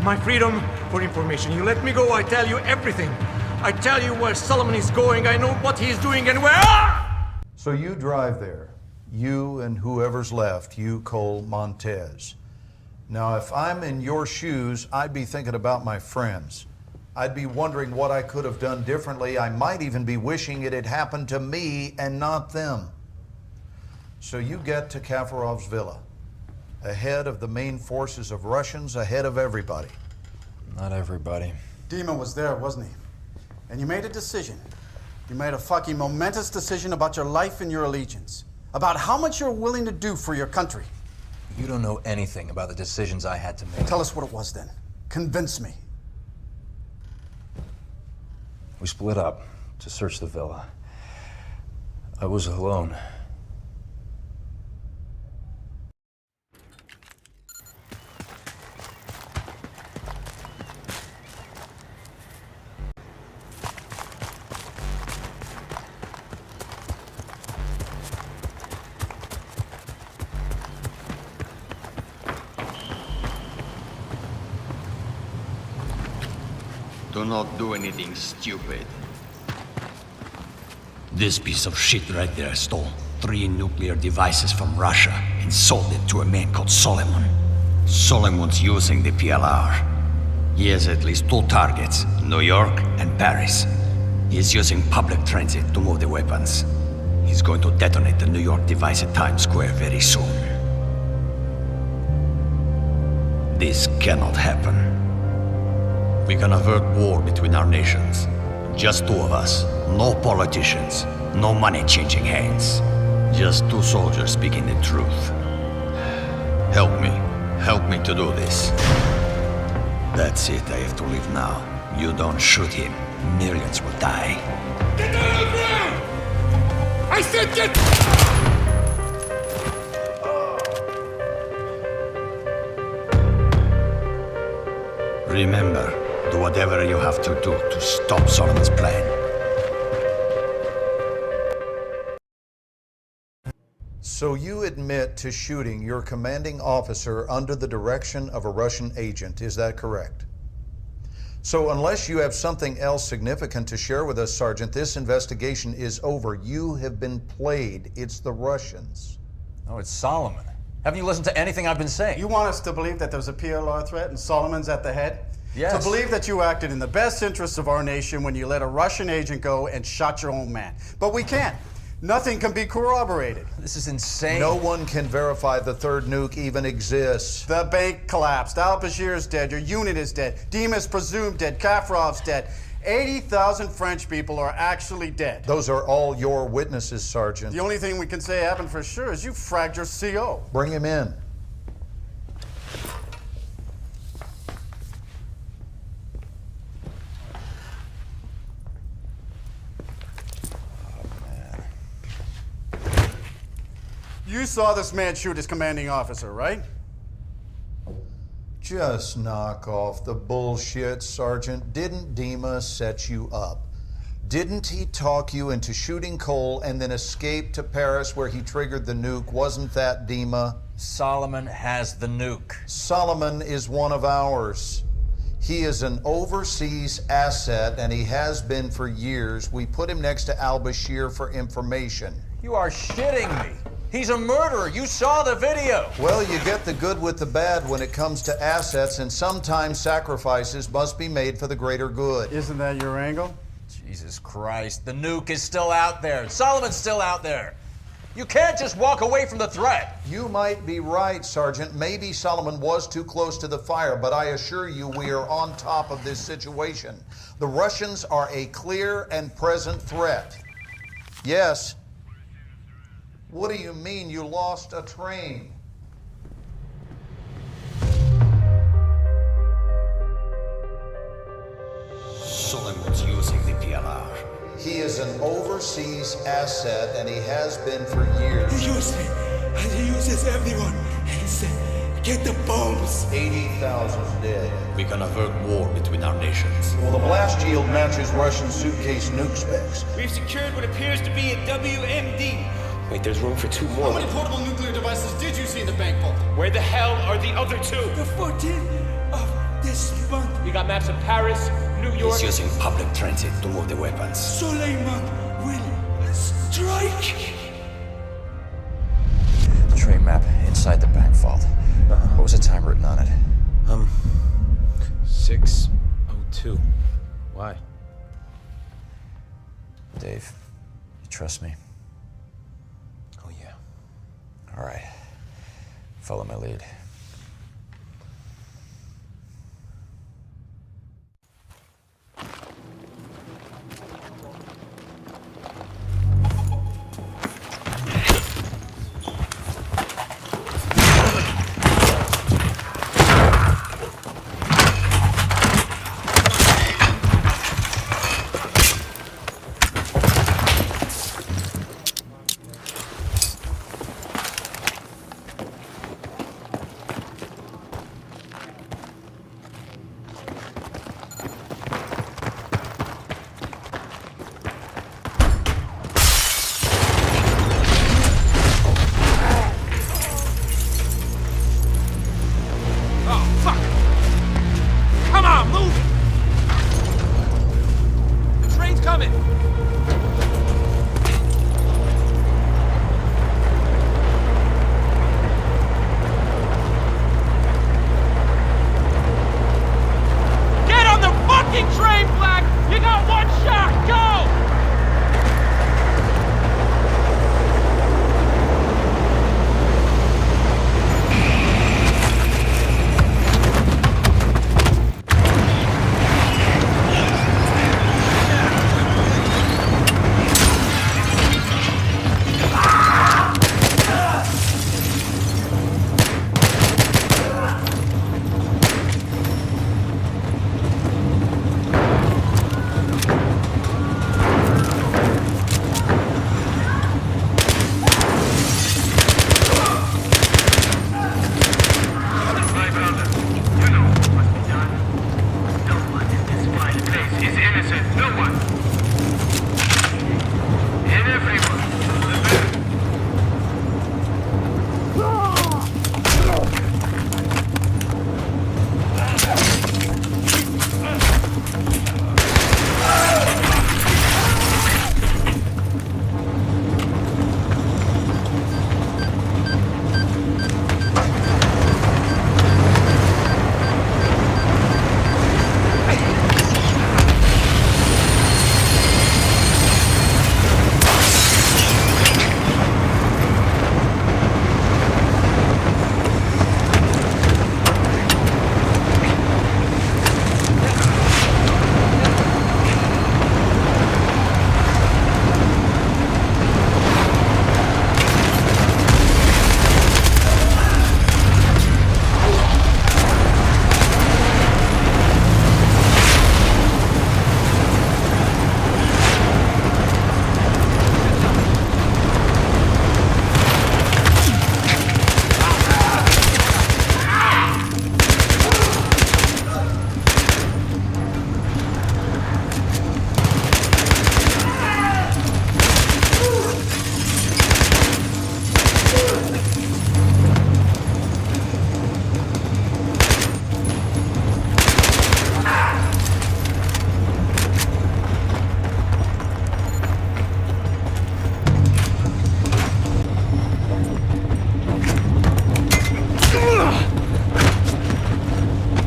My freedom for information. You let me go, I tell you everything. I tell you where Solomon is going, I know what he's doing and where... So you drive there. You and whoever's left, you, Cole, Montez. Now, if I'm in your shoes, I'd be thinking about my friends. I'd be wondering what I could have done differently. I might even be wishing it had happened to me and not them. So you get to Kafarov's villa, ahead of the main forces of Russians, ahead of everybody. Not everybody. Dima was there, wasn't he? And you made a decision. You made a fucking momentous decision about your life and your allegiance. About how much you're willing to do for your country. You don't know anything about the decisions I had to make. Tell us what it was then. Convince me. We split up to search the villa. I was alone. Do not do anything stupid. This piece of shit right there stole 3 nuclear devices from Russia and sold it to a man called Solomon. Solomon's using the PLR. He has at least 2 targets, New York and Paris. He is using public transit to move the weapons. He's going to detonate the New York device at Times Square very soon. This cannot happen. We can avert war between our nations. Just 2 of us. No politicians. No money changing hands. Just 2 soldiers speaking the truth. Help me. Help me to do this. That's it. I have to leave now. You don't shoot him. Millions will die. Get down on the ground! I said get... Remember, do whatever you have to do to stop Solomon's plan. So you admit to shooting your commanding officer under the direction of a Russian agent, is that correct? So unless you have something else significant to share with us, Sergeant, this investigation is over. You have been played. It's the Russians. Oh, it's Solomon. Haven't you listened to anything I've been saying? You want us to believe that there's a PLR threat and Solomon's at the head? Yes. To believe that you acted in the best interests of our nation when you let a Russian agent go and shot your own man. But we can't. Nothing can be corroborated. This is insane. No one can verify the 3rd nuke even exists. The bank collapsed. Al-Bashir's dead. Your unit is dead. Dima's presumed dead. Kafarov's dead. 80,000 French people are actually dead. Those are all your witnesses, Sergeant. The only thing we can say happened for sure is you fragged your CO. Bring him in. You saw this man shoot his commanding officer, right? Just knock off the bullshit, Sergeant. Didn't Dima set you up? Didn't he talk you into shooting Cole and then escape to Paris where he triggered the nuke? Wasn't that Dima? Solomon has the nuke. Solomon is one of ours. He is an overseas asset and he has been for years. We put him next to al-Bashir for information. You are shitting me. He's a murderer. You saw the video. Well, you get the good with the bad when it comes to assets, and sometimes sacrifices must be made for the greater good. Isn't that your angle? Jesus Christ, the nuke is still out there. Solomon's still out there. You can't just walk away from the threat. You might be right, Sergeant. Maybe Solomon was too close to the fire, but I assure you we are on top of this situation. The Russians are a clear and present threat. Yes. What do you mean you lost a train? Solomon's using the PLR. He is an overseas asset and he has been for years. He used me, and he uses everyone. He said, get the bombs. 80,000 dead. We can avert war between our nations. Well, the blast yield matches Russian suitcase nuke specs. We've secured what appears to be a WMD. Wait, there's room for 2 more. How many portable nuclear devices did you see in the bank vault? Where the hell are the other 2? The 14th of this got maps of Paris, New York. He's using public transit to move the weapons. Suleiman will strike. The train map inside the bank vault. What was the time written on it? 6:02. Why? Dave, you trust me? Oh, yeah. All right. Follow my lead.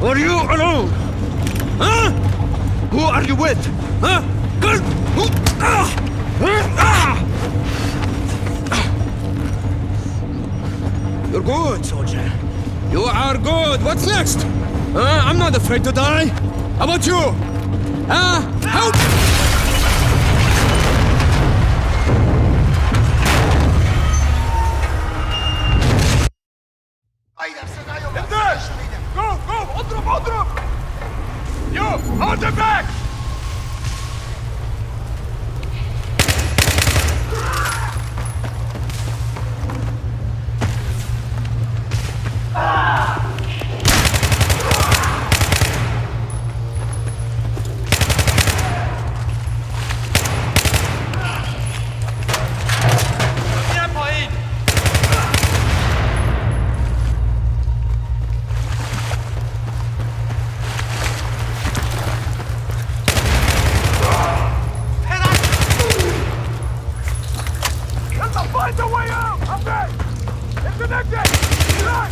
Are you alone? Huh? Who are you with? Huh? Good. You're good, soldier. You are good. What's next? I'm not afraid to die. How about you? Help! Go! اضرب! You! Hold them back! Relax!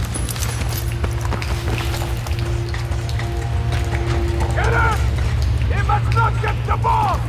Get in! He must not get the ball!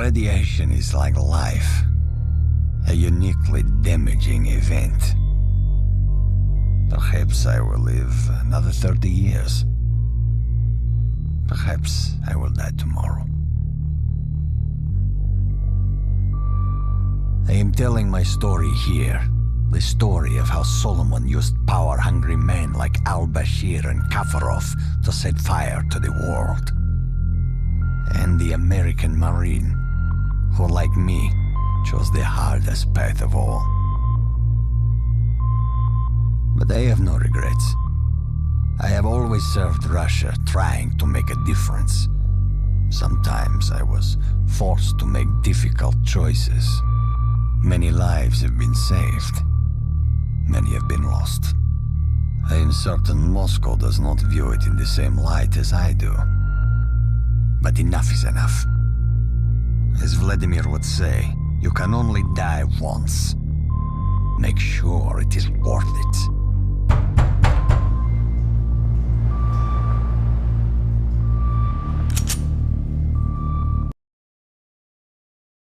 Radiation is like life, a uniquely damaging event. Perhaps I will live another 30 years. Perhaps I will die tomorrow. I am telling my story here, the story of how Solomon used power-hungry men like al-Bashir and Kafarov to set fire to the world. And the American Marine, who, like me, chose the hardest path of all. But I have no regrets. I have always served Russia, trying to make a difference. Sometimes I was forced to make difficult choices. Many lives have been saved. Many have been lost. I am certain Moscow does not view it in the same light as I do. But enough is enough. As Vladimir would say, you can only die once. Make sure it is worth it.